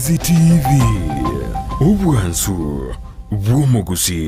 Ndizi TV ubwanzu bw'umuguzi.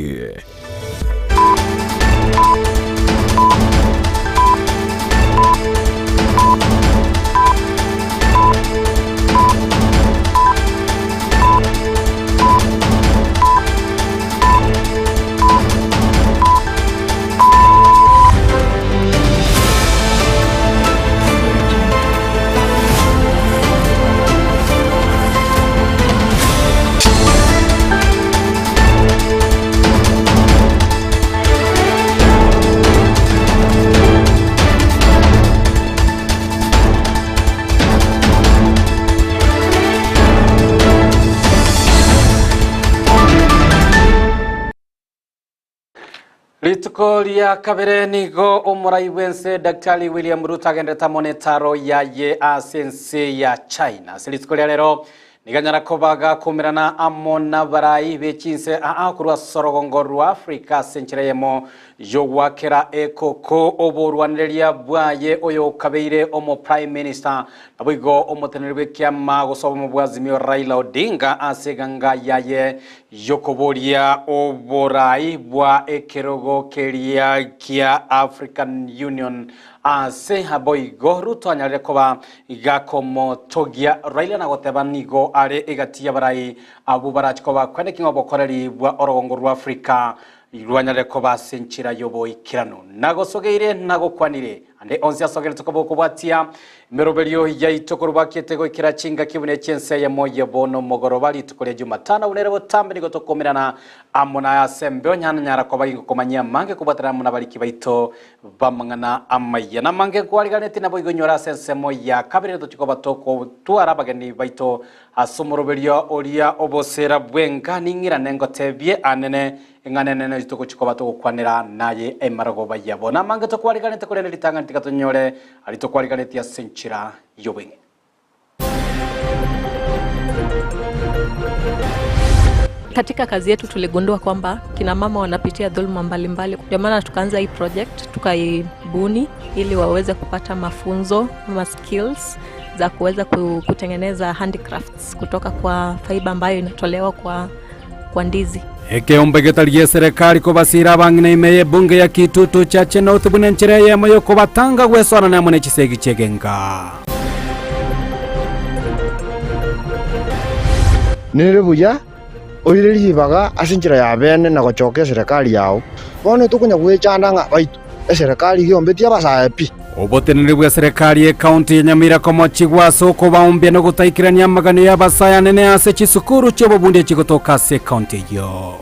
Rituko lya kabere nigo umurai wense Daktari William Ruto agendeta monetaro ya ye asense ya China. Rituko lya lero niganyara kobaga kumirana amona barai bekinse kurwa sorogongo rwa Afrika senchireyemo yowakera ekoko oborwanirya bwaye oyo kabeire omo Prime Minister nabigo omotenerwe kyama gosoba mu bwazimio Raila Odinga aseganga yaye yokoboria oborai bwa ekerogo keria kia African Union ase haboigo Ruto anyarire koba igakomo togia Raila na goteba nigo are egatia barai abo barachikoba kwene kingo bokoreri bwa orogongo rwa Afrika irwanyare koba senchira yobo ikirano nagosogeire nagokwanire ande onzi asogere tukoboko bwatia meroberio ya itokorwa kitego ikirachinga kibune chense ya moye bono mogorobali tukore Jumatano unerebo tambe nigotokomerana amona ya sembe onyana nyara koba ingomanya mange kubatara muna bariki baito bamangana amaya na mange kwaliganeti nabo igonyora sense moya kabire tukikoba toko tuarabagani baito asomoroberio oria obosera bwenga ningira nengotebye anene nganene zitoko chikoba to kwanira naye emarago bayabo na mange to kwaliganeti kurene litanga tikatonyore alito kwaliganeti ya senchira yobenge. Katika kazi yetu tuligundua kwamba kina mama wanapitia dhuluma mbalimbali. Ndio maana tukaanza hii project, tukaibuni ili waweze kupata mafunzo ama skills za kuweza kutengeneza handicrafts kutoka kwa fiber ambayo inatolewa kwa ndizi. Eke ombegetalie serikali ko basira bangine imeye bunge ya Kitutu chache na uthubune nchireye moyo ko batanga gwesona na mune chisegi chegenga. Nirebuya oireri baga asinchira ya bene na gochoke serikali yao. Bone tukunya gwechana nga baitu serikali giyombetia basaepi. Obotenere bwa serikali ya county ya Nyamira ko mochigwa soko baombye no gutaikirania magano ya basaya nene ase chisukuru chobo bunde chigotoka se county yo.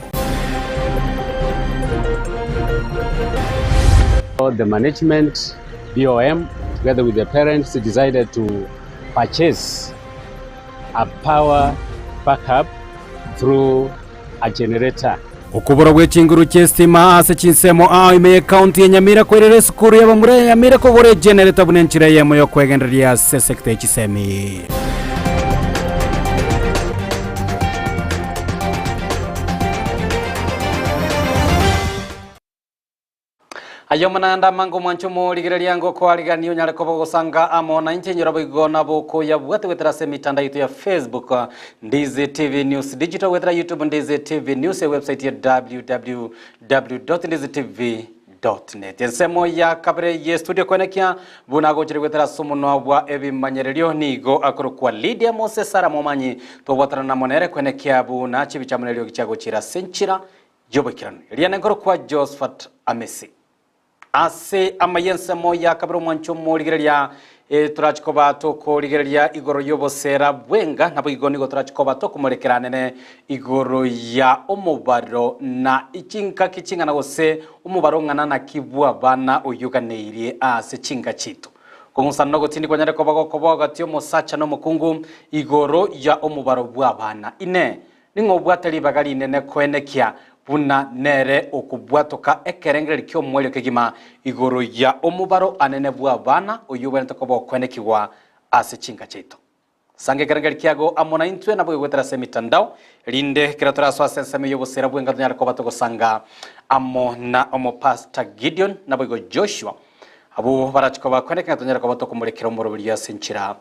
The management BOM together with the parents decided to purchase a power backup through a generator. Ukubura bw'ekinguru ky'estima ase kinsemo imeye county ya Nyamira kwerere sukuru y'abamure Nyamira ko bore generator bunenchira yemo yo kwegenderia se sector y'ikisemi. Ayo mananda mango mwanchumo ligereria ngo ko aligani onyale ko bogosanga amona inchenyero bigona boko ya bwate wetera se mitanda yitu ya Facebook Ndizi TV News digital wetera YouTube Ndizi TV News website ya www.ndizitv.net ensemo ya kabere ye studio konekia bunago chiri wetera sumuno bwa ebimanyererio nigo akoro kwa Lydia Moses Sara momanyi to watara na monere konekia buna chibichamunerio gichago chira senchira yobekirano eliane ngoro kwa Josephat Amesi ase amayense moya kabro mwancho moligereria turachikoba to ko ligereria igoro yobosera bwenga nabo igoni go turachikoba to kumorekera nene igoro ya omubaro na ichinka kichingana gose omubaro ngana na kibwa bana oyuganeirie ase chinga chito kongusano gotindi kwanyare kobago gatyo mosacha no mukungu igoro ya omubaro bwa bana ine ningo bwateli bagali nene kwenekia buna nere okubwatoka ekerengere kyo mwelyo kegima igoro ya omubaro anene bwa bana oyubene tokobo kwenekiwa ase chinga cheto sange kerengere kiago amona intwe na bwe wetera semitandao linde kiratora so asenseme yobosera bwenga dunyara ko batoko sanga amona omo Pastor Gideon na bwe Joshua abo barachikoba kweneka dunyara ko batoko murekero mu rubiri ya senchira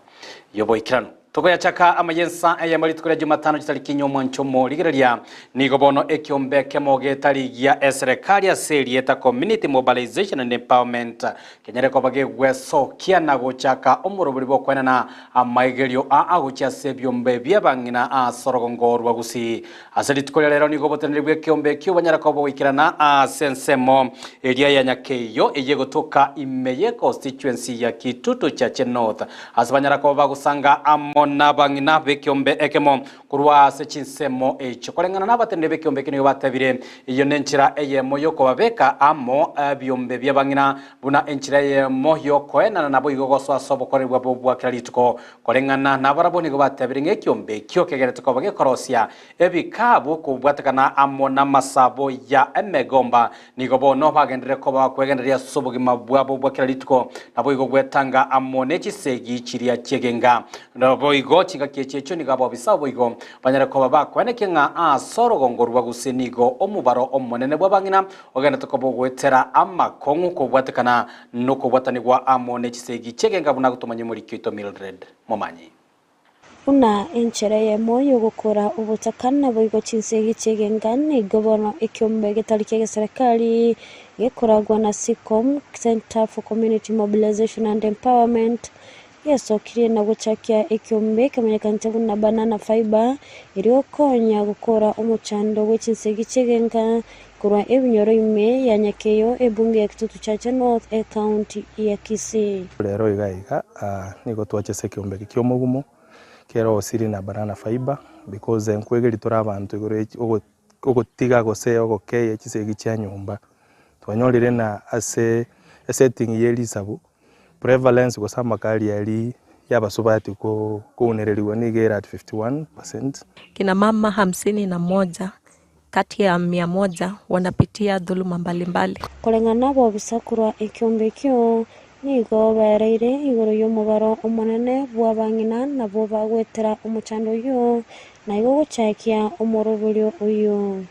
yobo ikirano tukoyachaka amayensa ya malitukura Jumatano chitariki nyomwancho morigereria nigo bono ekiombe kemo getarigia serikali ya Serieta Community Mobilization and Empowerment kenyereko bagegwesokia na gochaka omuroburi bo kwenana amaigerio agucha sebyombe byabangina asorogongorwa gusi aselitukoria lero nigo botenebwe kiombe kyo banyarako bo wikirana sensemo eria ya nyakeyo eyegotoka imeye constituency ya Kitutu Chache North asabanyarako bagusanga na bangina bekiombe ekemo kurwa sechinsemo echo kolengana nabatende bekiombe kino batabire iyo nenchira eye moyo ko babeka amo byombe byabangina buna enchira ye moyo koena nabo igogoso asobokorerwa bobwa kiralituko kolengana nabaraboni go batabire ngekiombe kyo kegeretiko bagekorosia ebikabu kubwatakana amo na masabo ya emegomba nigo bono bagendere ko bakwegenderia sobogima bwabo bwa kiralituko nabo igogwetanga amo nechisegi chiria chegenga boigo chinga kiechecho nigabo bisabo boigo banyara ko babakwaneke nga asorogongorwa gusenigo omubaro omonene bwabangina ogenda tukobogwetera amakongu kubwatakana no kubwatanirwa amone chisegi chegenga buna gutumanye muri Kito Mildred Momanyi una enchereye moyo gukora ubutakana boigo chinsegi chegenga nigo bono ikiombe gitariki serikali gekoragwa na SICOM Center for Community Mobilization and Empowerment yasokire na guchakia ikiombe kamenyekante na banana fiber iriokonya gukora umuchando w'ichinsegi chegenga kurwa ebinyoro ime ya nyakeyo ebunge ya Kitutu Chache North county ya Kisii lero igaiga nigo twachese kiombe kyomugumo kero osiri na banana fiber because enkwegeri tora abantu igore ogotiga gose ogokeye echisegi cha nyumba twanyolire na ase setting yelisabu prevalence kwa samakali yali yabasubati ko kunereliwa nigera at 51%. Kina mama 51 kati ya 100 wanapitia dhuluma mbalimbali. Kolengana bo bisakurwa ikiombe kyo nigo bareire igoro y'omubaro omonene bwabangina nabo bagwetera umuchando yo na igo guchakia omorobulyo uyo.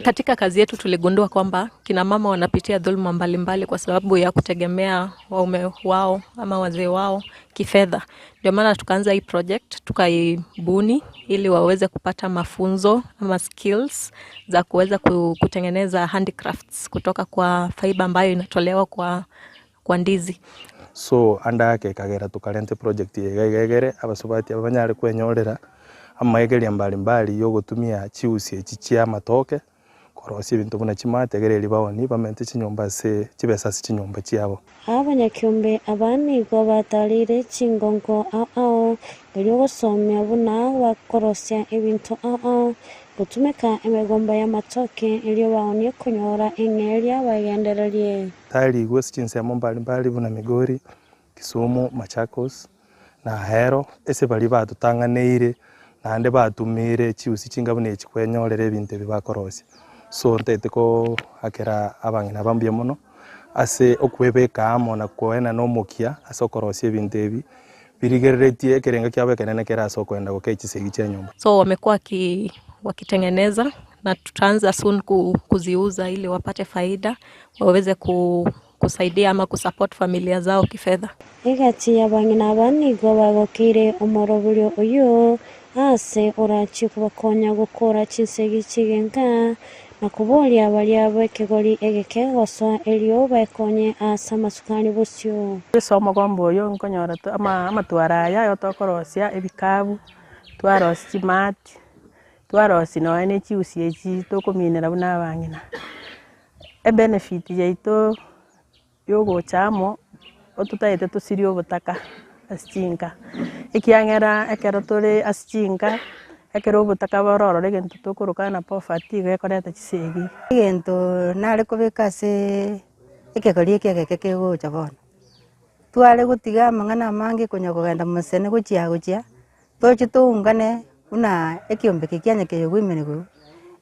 Katika kazi yetu tuligundua kwamba kina mama wanapitia dhuluma mbalimbali kwa sababu ya kutegemea waume wao ama wazee wao kifedha. Ndio maana tukaanza hii project, tukaibuni ili waweze kupata mafunzo ama skills za kuweza kutengeneza handicrafts kutoka kwa fiber ambayo inatolewa kwa ndizi. So anda yake kagera tukalente project yegegere abasubati abanyare kwenyorera amaegeria mbalimbali yo gutumia chiusi echichia matoke korosi bintu buna chimategereri bawoni bamente chinyomba se chibesa se chinyomba chiabo abanyakiombe abani go batalire chingongo elio gusomya buna bakorosia ebintu gutumeka emegomba ya matoke elio baonie kunyora engeria bagendererie tali gwesi chinsemo mbalimbali buna Migori Kisumu Machakos na Ahero ese bali batutanganeire nande batumire chiusi chingabune chikwenyorere ebintu bibakorosia so ntete ko akera abangina bambye muno ase okwebeka amo na koena no mukia asokorosia ebintu ebi birigereretie kerenga kyabe kenene kera sokwenda gukechisegi cha nyumba so wamekuwa wakitengeneza na tutaanza soon kuziuza ili wapate faida waweze kusaidia ama kusupport familia zao kifedha. Igati yabangina bani go bagokire omorobulyo uyo ase orachi kubakonya gukora chinsegi chigenga na kubolia bali abekegori egeke goso elio bakonye asa masukani busyo somo gomboyo nkonyora ama twaraya yotokorosia ebikabu twarosi chimati twarosi no ene chiusi echi tokuminera buna bangina benefit yaito yogo chamo otutaite tusirio butaka asinga ikiangera ekero tole asinga ekero butaka bororo legento tokurukana poverty gekoreta chisegi gento nale kubeka se ekegori ekegeke gocha bono twale gutiga mangana mangi kunya kugenda musene guchia tochi tuungane una ekiombe kikianya keyogwimenigo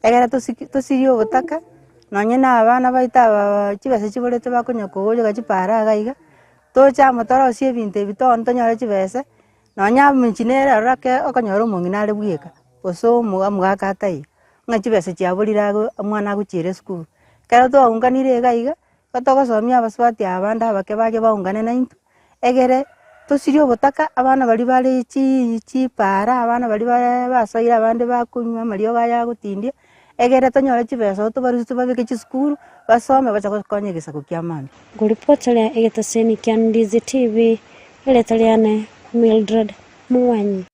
egera tusirio butaka nonye na abana baita chibese chiborete bakunya kugoja gachipara gaiga tocha motorosie ebintu ebitonto nyore chibese nonya minchinera rake okonyora omonginare bwieka oso muga tai nga chibese chiaborirago mwana aguchire school kero twaunganire gaiga batogosomia abaswati abanda abake baje baungane na into egere tosiri obotaka abana bari bare chipara abana bari basoire abandi bakunywa mario gaya gutindia egere tonyore chibesa tubarusi babike chisukuru basome bacha gokonya gisako kia mami nguripotele egetaseni kia Ndizi TV iletaliane Mildred Mwanyi.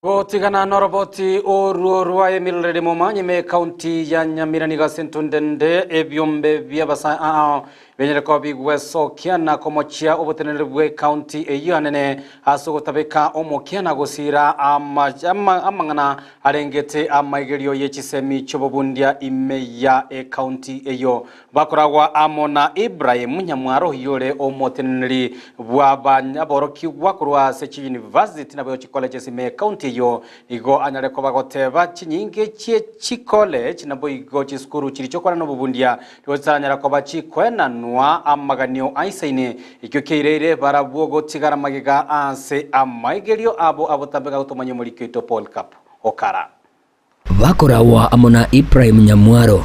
Gotigana noroboti oruo Mildred Mwanyi me county ya Nyamira niga sentundende ebyombe byabasa benyere ko bigweso kiana komochia obotenere bwe county eyanene asogotabeka omokiana gosira amangana arengete amaigerio yechisemi chobobundia imeya county eyo bakoragwa amona Ibrahim Nyamwaro yore omoteneri bwabanyaboroki wakurwa sechi university nabo college sime county eyo igo anyare ko bagoteba chinyinge chi college nabo igo chiskuru chirichokora no bubundia twazanyara ko bachikwena nwa amaganio aisaine ikyo keirere barabuogo tigara magiga anse amaigerio abotambega utomanyo muri kito Paul Cup okara bakorawa amona Ibrahim Nyamwaro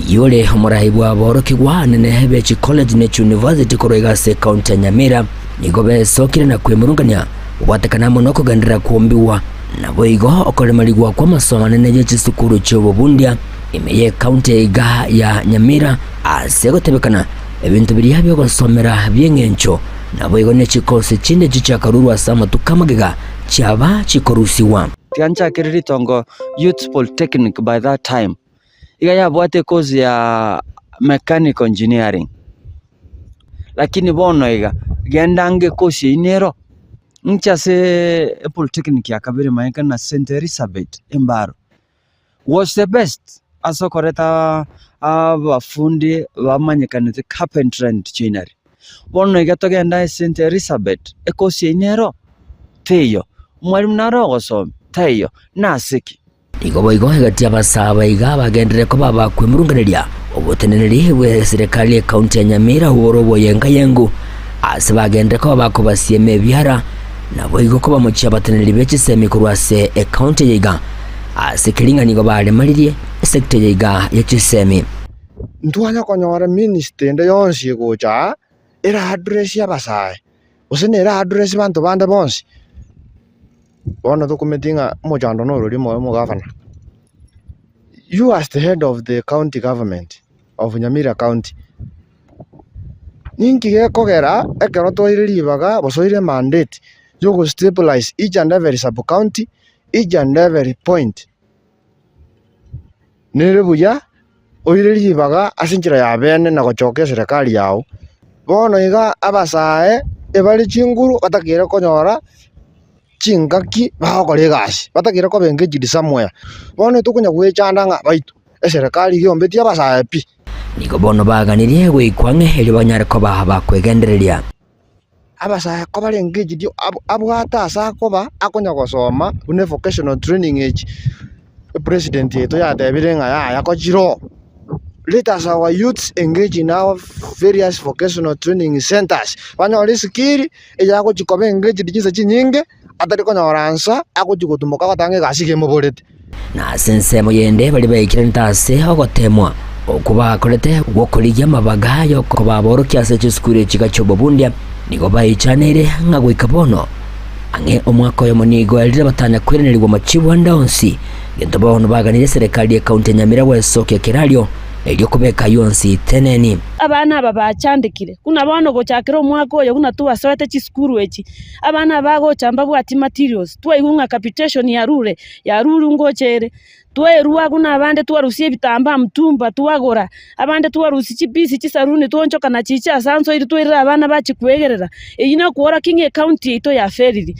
yole homorahibwa aboroki gwanene hebechi college ne university koroiga se county Nyamira nigobe sokire na kwemurungania watakana monoko gandira kuombiwa nabo igo okolemarigwa kwa masomo nene y'ekisukuru cy'obubundia imeye county iga ya Nyamira asegotebekana ebintu biri habyo gosomera byengencho nabo igo ne chikosi chinde chichakarurwa sama tukamagega cyaba chikorusiwa tiancha kiriri tongo youth polytechnic by that time iga yabwate course ya mechanical engineering lakini bono iga gendange course inero nchase polytechnic ya kabiri maika na St. Elizabeth Embaro was the best aso koreta abafundi bamanyekanite carpentry and joinery bono iga togenda St. Elizabeth course inero teyo mwalimu naro gosoma teyo nasiki igo hagati y'abasaba iga bagendere ko babakwimurunganiria oboteneneri bwe serikali ya county ya Nyamira worobo yenga yengu ase bagendere ko bakobasieme byara nabo igo ko bamuchi abateneneri bechisemi kurwase county yiga ase kilinga nigo bale maririe sector yiga yechisemi ntwanya konyora minister ndo yonsi gocha era address ya basae usene era address bantu bande bonsi bono dokumentinga mojando no rurimo mo governor. You as the head of the county government of Nyamira County ninki kogera ekero toiriribaga bosoire mandate yogo stabilize each and every sub county, each and every point nerebuya oiriribaga asinjira ya bene na gochoke serikali yao bono iga abasae ebali chinguru batakire konyora chingaki bakore gasi batakire ko bengejidi somewhere bono tukunya gwechandanga baitu eserikali gyombeti abasae pi nigo bono baganirie gwikwange heli banyare ko bakwegendereria abasae ko barengejidi abwata asa koba akonya gosoma une vocational training age president yeto yatebire ngaya yakochiro. Let us our youths engage in our various vocational training centers banyore skill eja ko chikobe engage digize chinyinge atari ko nyoransa akujigutumuka gatange gasige muborete na sense moyende bali bayikira ntase ogotemwa okuba kolete gukuriya mabaga yo ko baborokia se chiskure chigacho bobundia nigo bayichanire ngagwika bono ange omwako yo monigo alira batanya kwerenerwa machibu ndonsi gento bono baganire serikali ya county Nyamira wesoke kiralio elio kubeka yonsi teneni abana aba bachandikire kuna bono gochakira omwaka oyo kuna tuwasoete chiskuru echi abana bagochamba bwati materials twaigunga capitation ya rure ngochere twerua kuna abande twarusie bitamba mtumba twagora abande twarusi chipisi chisaruni twonchoka na chicha sanso iri twirira abana bachikwegerera eyina kuora kinge county ito ya feriri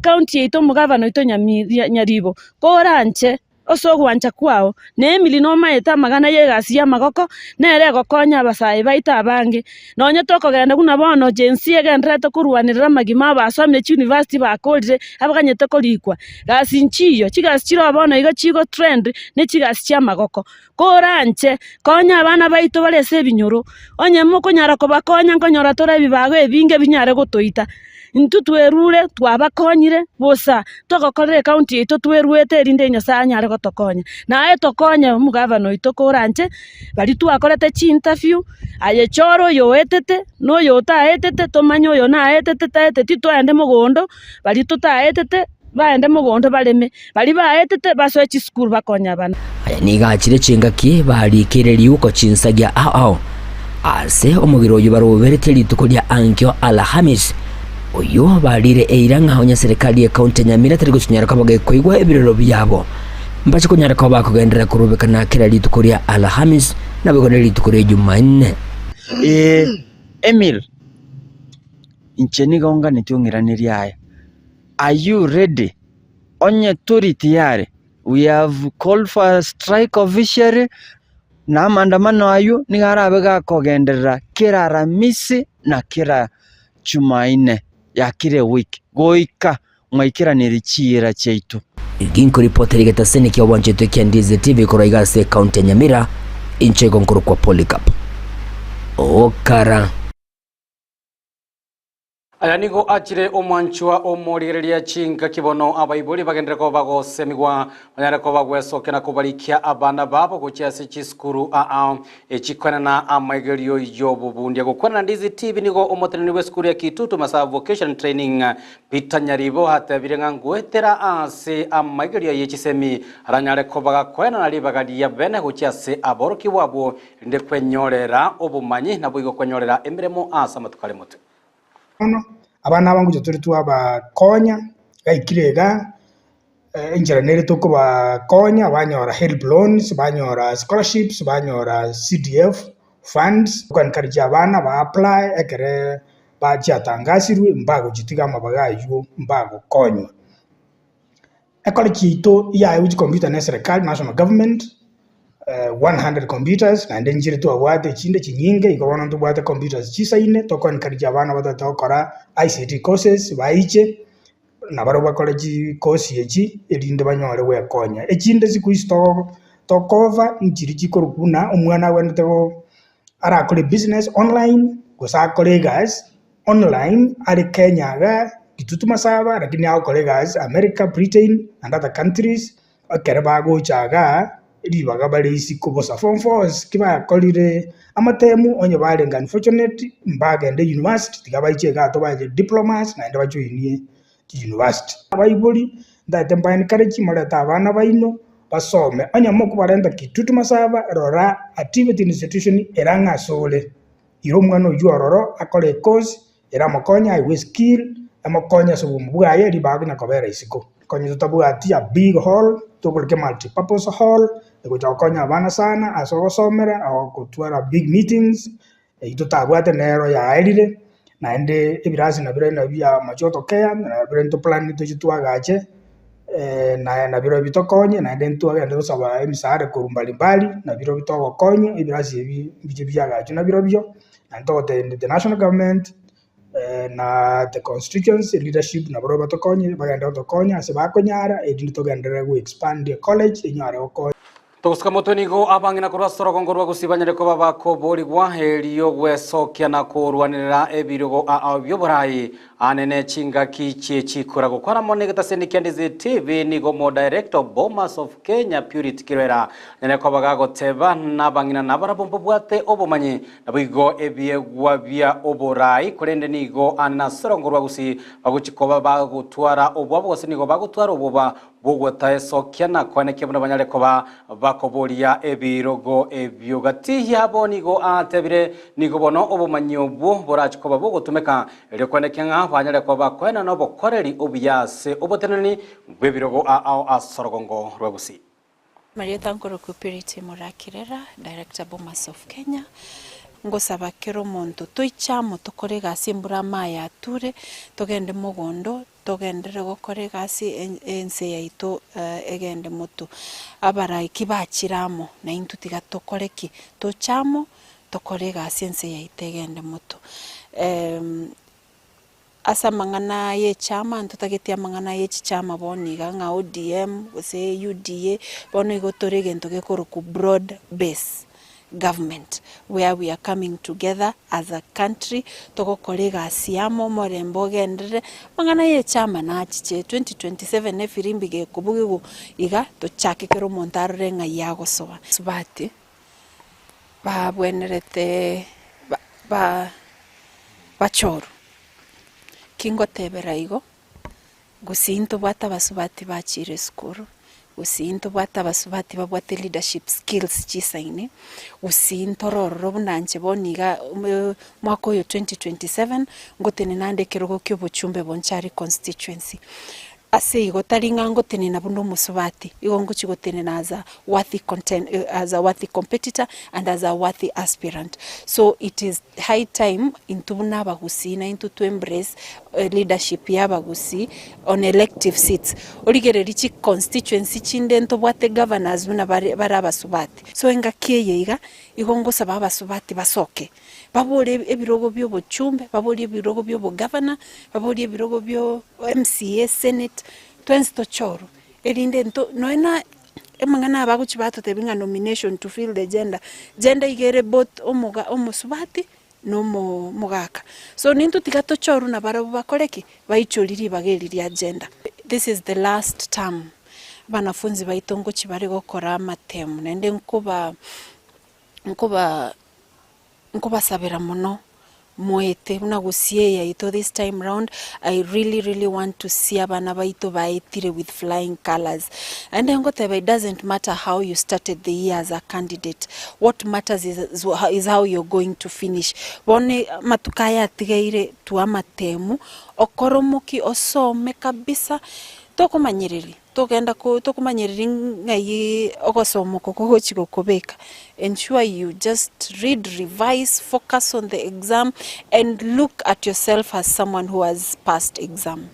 county ito mugavano ito Nyaribo koranche osogwancha kwao nemili no maeta magana yegasi ya magoko nere gokonya abasae baita abange nonye tokogenda kuna bono jensi egendrete kurwanirira magima basomye university bakolire abaganyete korikwa gasi nchiyo chigasi chiro bono iga chigo trend ne chigasi cha magoko koranche konya abana baito barese binyoro onye mukonyara ko bakonya nkonyora tora bibago ebinge binyare gotoita ntutwerure twabakonyire bosa togokorere county ito twerwete rinde Nyasaye nyare gotokonya naye tokonya mugavana oito koranje bari twakorete chi interview aye choro yo etete no yo ta etete tomanyo yo na etete taetete twende mugondo bari tutaetete baende mugondo bareme bari baetete basoechi school bakonya bana aya nigachire chingaki barikire liuko chinsagia ao ase omugiro oyo baroberete rituko ria ankyo Alhamis oyo barire eiranga honya serikali ya kaunti Nyamira tari gucinyara kabage koigwa ebirero byabo mbache kunyara ko bakugendera kurubekana kira rituko ria Alhamis na bagone rituko ria Jumanne Emil incheni gonga nitiongiraniria aya. Are you ready? Onye turi tiyari. We have called for a strike officially. Na maandamano ayo nigarabe gakogenderera kira Alhamisi na kira Jumanne ya kire wiki. Goika mwaikira nirichira cheitu. Iginko ripoteri getaseni kia wanchetu kia Ndizi TV kuraigase kaunti Nyamira inche gonkuru kwa Polycarp. Okara. Aya nigo achire omwanchwa omorigereria chinga kibono abaibuli bagendera ko bagosemigwa banyara ko bagwesokena kubarikia abana babo gucyase chiskuru echikwana na amaigerio yobubundi gukwana Ndizi TV nigo omoteneni weskuru ya Kitutu Masa Vocation Training bitanyaribo hatabirenga ngwetera ase amaigerio yechisemi aranyare ko bagakwena nali bagadia bene gucyase aboroki wabo inde kwenyorera obumanyi nabwo kwenyorera emiremo asa matukale mote abana bangu cyo turi tubakonya gaikirega injira nere to ko bakonya banyora help loans banyora scholarships banyora CDF funds kan karija abana ba apply ekere ba chatangashirwe mbago jitigama bagayo mbago konywa ekole chito ya uji computer na serikali national government 100 computers na ndenjire tu awate chinde chinyinge ikobona ndu bwate computers chisaine tokon karija abana batatokora ICT courses baiche na baro bakole course yechi elinde banyore wekonya echinde zikuisto tokova njiri chikorukuna omwana wende arakole business online gosa colleagues online ari Kenya ga Kitutu Masaba lakini hao colleagues America, Britain and other countries akere bago chaga iri bagabale isiko bosa form 4 kiba kolire amatemu onye balenga unfortunate mbagende university tigabaiche gato baje diplomas na enda bajoinie university abayibuli ndatemba encourage moleta abana baino basome onye moko barenda Kitutu Masaba rora activity institution eranga sole iro mwana oyu ororo akole course era mokonya iwe skill amokonya subumbuaye iri bagina kobera isiko konye tutabuati a big hall tugulke multi purpose hall ekuchokonya abana sana asogosomera au kutwara big meetings itutabwate nero ya airire na ende ibirasi na bire na bya machoto kea na bire to plan to chitwagache na biro bitokonye na ende ntwaga ndo saba emisare kurumbali mbali na biro bitokonye ibirasi bije byagache na biro byo na ntote the national government na the constituency leadership na biro batokonye baganda tokonye asebakonyara edindi togendera go expand the college inyare oko Toska motonigo abangina kurwa soroko ngorwa gusibanyere ko babako bori gwa heriyo gwesokya na kurwanira ebirogo abyoborayi anene chinga kiche chikora gukora monegeta sendika Ndizi TV nigo mo director Bomas of Kenya Purity Kirera nene ko bagago teba nabangina nabarabombo bwate obomanyi nabigo ebyegwa bya oborayi kurende nigo anna sorongorwa gusi baguchikoba bagutwara obwabo gose nigo bagutwara oboba bugwataye sokya na kwaneke buna banyale koba bakoboria ebirogo ebyogati yabo nigo atebire nigo bono obumanyi obwo borachikoba bugutumeka ere kwaneke nga banyale koba kwena no bokoreri obuyase obotenani bwebirogo asorogongo rwebusi Maria Tankoro Purity Murakirera Director Bomas of Kenya ngosaba kero muntu toichamo tokore gasi mbura maya ture togende mugondo togendere gokore gasi ense yaito egende mutu abarai kibachiramo na intu tiga tokoreki tochamo tokore gasi ense yaito egende mutu asa mangana ye chama ntutagetia mangana ye chama boniga nga ODM gose UDA bono igotore gento gekoro ku broad base government, where we are coming together as a country toko kolega siamo morembo gendere mangana ye chama na chiche 2027 firimbi ge kubugu iga to chake kero montaro renga yago soa subati ba bwenerete ba choru kingo tebera igo gusinto bata basubati bachire skuru usinto bata basubati babwate leadership skills chisaini usinto roro bunanje boniga mwako yo 2027 ngotene nande kirogo kyo buchumbe bonchari constituency ase igotaringa ngotene na buno musubati igongo chigotene na as a worthy competitor and as a worthy aspirant. So it is high time into Bagusi into to embrace leadership ya Bagusi on elective seats origere richi constituency chinde nto bwate governors buna baraba subati so enga kiyeiga igongo sababa subati basoke babole ebirogo byo bochumbe babole ebirogo byo bo governor babole ebirogo byo MCA senate twensto choro erinde nto noena emangana abaguchi bato tebinga nomination to fill the gender igere both omusubati no mugaka so nintu tigato choru na barabo bakoreki baichoriri bageriri agenda. This is the last term banafunzi baitongo chibare gukora amatemu nende nkuba sabera muno moete unagusie ya ito this time round. I really want to see abana baito baitire with flying colors, and it doesn't matter how you started the year as a candidate. What matters is how you're going to finish. Bone matukaya tigeire tuamatemu okoromoki osome kabisa tokumanyiriri togenda ko tokumanyiriri ngai ogosomo koko chiko kobeka. Ensure you just read, revise, focus on the exam and look at yourself as someone who has passed exam.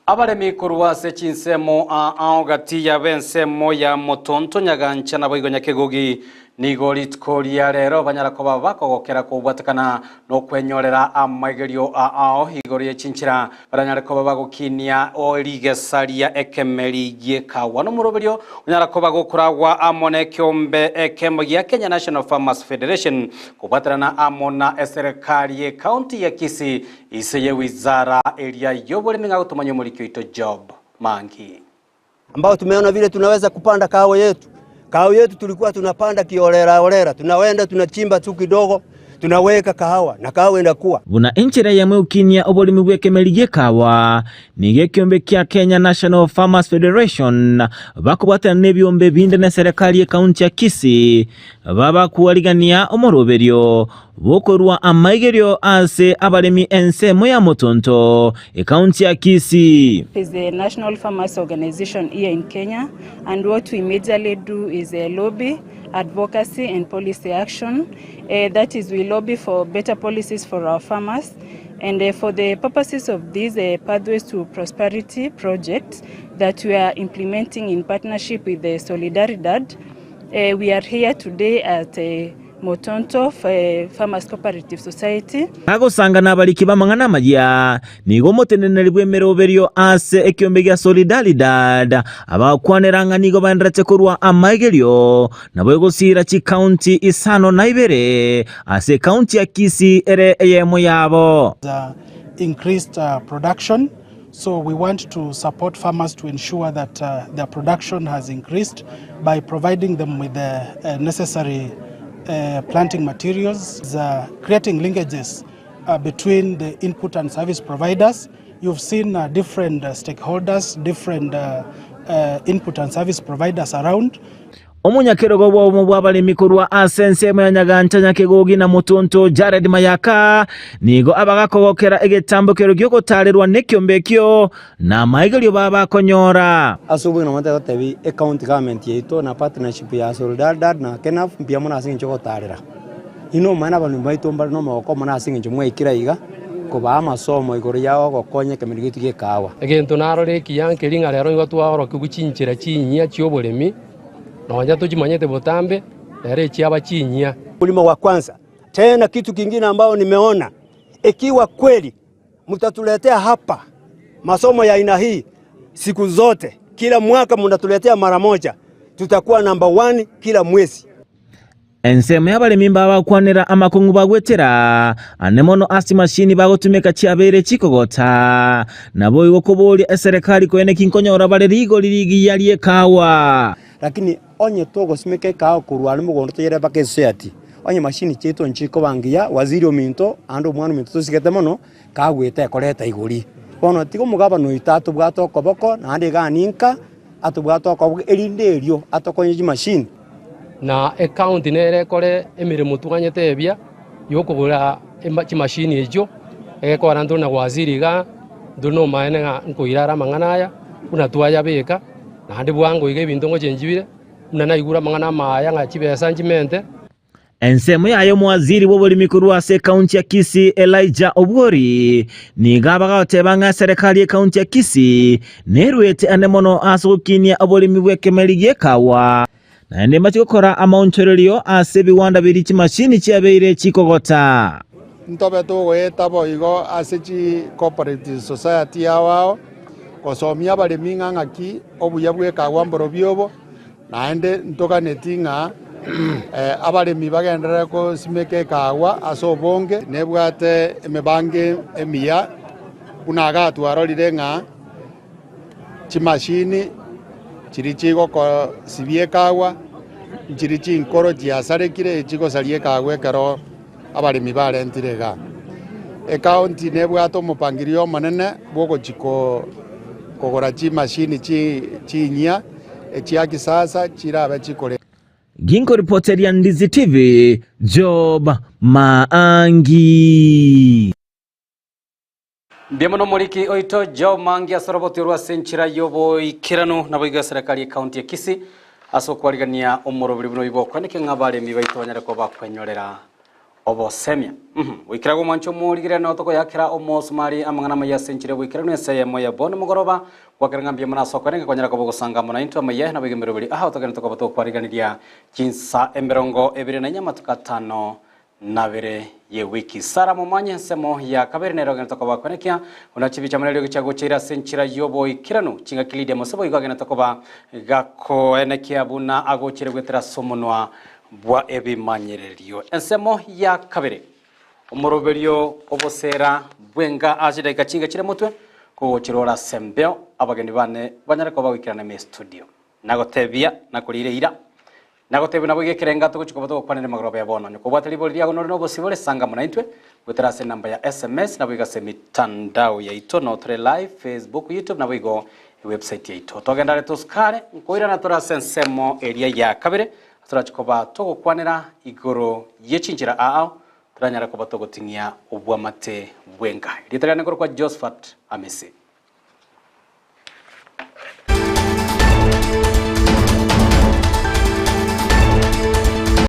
Abaremi kuruwase chinsemo aogati ya bensemo ya motonto nyagancha na boigo nyakegogi nigori tkoria rero banyarakoba bakogokera kubwatakana no kwenyorera amaigerio ao igori chinchira banyarakoba bagokinia oligesaria ekemeri yekawa no muroberio banyarakoba gokuragwa amone kyombe ekemo ya Kenya National Farmers Federation kubwatarana amona serikali ya county ya Kisii iseye wizara area yoboremi ngagutumanyo muri kyoito job mangi ambao tumeona vile tunaweza kupanda kahawa yetu. Kahawa yetu tulikuwa tunapanda kiolera, tunawenda tunachimba tu kidogo, tunaweka kahawa na kahawa inakuwa. Buna inchira ya mwukinia obolimi bwekemeri yekawa nige kyombe kya Kenya National Farmers Federation bakubata nebyombe binde na serikali ya kaunti ya Kisii baba kuwaligania omoroberio bokorwa amaigerio ase abalemi ensemo ya motonto kaunti ya Kisii. Is the National Farmers Organization here in Kenya, and what we majorly do is a lobby, advocacy and policy action. That is, we lobby for better policies for our farmers, and for the purposes of these Pathways to Prosperity project that we are implementing in partnership with the Solidaridad. We are here today at Motonto Farmers Cooperative Society. Agosanga nabaliki bamangana majya nigo motenene bwemeroberio ase ekyombe gya Solidaridad abakwaneranga nigo bandrate kurwa amaigerio nabo egosira chi county isano na ibere ase county ya Kisii ere eyemo yabo. Increased production, so we want to support farmers to ensure that their production has increased by providing them with the necessary planting materials, creating linkages between the input and service providers. You've seen different stakeholders, different input and service providers around. Omunyakerogo bwo bw'abalimi kurwa asensemo ya nyagancha nyakegogi na motonto Jared Mayaka nigo abagakobokera egetambokero gyokotalerwa nekyombekyo na maigerio baba konyora. Asubuhi no mate tebi county government yeito na partnership ya Solidaridad na KENAF mpia mona asinge chokotarera. Ino mana abantu baitomba no moko mona asinge mwekira iga kuba amasomo igori yawo gokonye kemerigiti gekawa. Egento narore kiyanke linga lero ngo twahoro kuguchinchira chinyia chiobolemi. Nawanja tujimanyete botambe nare chiaba chinyia. Ulimo wa kwanza. Tena kitu kingine ambao nimeona ikiwa kweli mtatuletea hapa masomo ya aina hii siku zote kila mwaka mnatuletea mara moja, tutakuwa number 1 kila mwezi. Ensemo y'abalemi babakwanira amakungu bagwetera anemono asi mashini bagotumika chiabere chikogota nabo igokobori serikali kwene kinkonyora bare ligo lirigi yalie kawa lakini onye togo simeke kawa kurwani mugondo teyere bakese ati onye mashini cheto nchiko bangia waziri ominto ando mwana minto tosigete mono kagwete koreta iguri bono tigo mugaba no itatu bwato koboko na ande ganinka atubwato ko erinderio atokonye mashini na account nere kore emirimo tuganyete ebia yokubura machine ejo egekora ndo na waziri ga ndono maene nga nkoirara mangana aya una twaya beka na ndi bwango ige bintu ngo chenjibire una naigura mangana maya nga chibesa njimente. Ensemo yayo mwaziri w'oburimi kurwase kaunti ya Kisii Elijah Obwori nigabaga otebanga serikali ya kaunti ya Kisii nerwete anemono asukinia oburimi bwekemeligie kawa na ende machikokora amaonchorerio ase biwanda biri chimashini chiabeire chikogota ntobe tugweta boigo ase chi cooperative society yawao gosomia baremi ng'ang'aki obuya bwekagwa mboro biobo naende ntoganeti ng'a abaremi bagendere kosimeke kagwa ase obonge nebwate emebange emiya buna gatwarorire ng'a chimashini chiri chigokosibia ekagwa chiri chinkoro chiasarekire echigosaria ekagwa ekero abaremi barentire iga ekaunti nebwate omopangirio omonene bwogochiko kogora chimashini chinyia echia kisasa chirabe chikore. Ginko reporteria Ndizi TV Job Maangi. Biamono muliki oito Job Maangi asorobotirwa senchira yobo ikiranu na boiga serikali kaunti ya Kisii aso kwarigania omorobiri bino ibo kwanike ngabare mibaitonyere ko bakwenyorera obosemia wikirago mancho murigire no toko yakira omosumari amangana maya senchire wikiranu eseye moya bono mugoroba wakiranga biamana sokore konyera ko bogusanga mona into maya na bigemero biri aha tokene toko bato kwariganiria kinsa emerongo ebire na nyama tukatano nabere ye wiki sara mumanye nsemo ya kabere nero gena tokoba kwenekia unachibicha manelio gichago chira senchira yobo ikiranu chinga kilide mosebo igagena tokoba gako enekia buna agochire gwetera somonwa bwa ebimanyererio ensemo ya kabere omoroberio obosera bwenga ajida gachinga chire mutwe ko chirora sembeo abageni bane banyara ko bawikirana me studio nagotebia nakulire ira nagotebu nabwe kerenga to kuchiko bato kwanene magoroba ya bono ko bwatali boli ya no bosibole sanga muna intwe gutera se namba ya SMS nabwe ga se mitandao ya ito no tre live Facebook YouTube nabwe go website ya ito togenda leto skare nkoira na tora sensemo area ya kabere turachikoba to kwanera igoro yechinjira aao turanyara ko bato gotingia obwamate bwenga litera ngoro kwa Josephat Amese.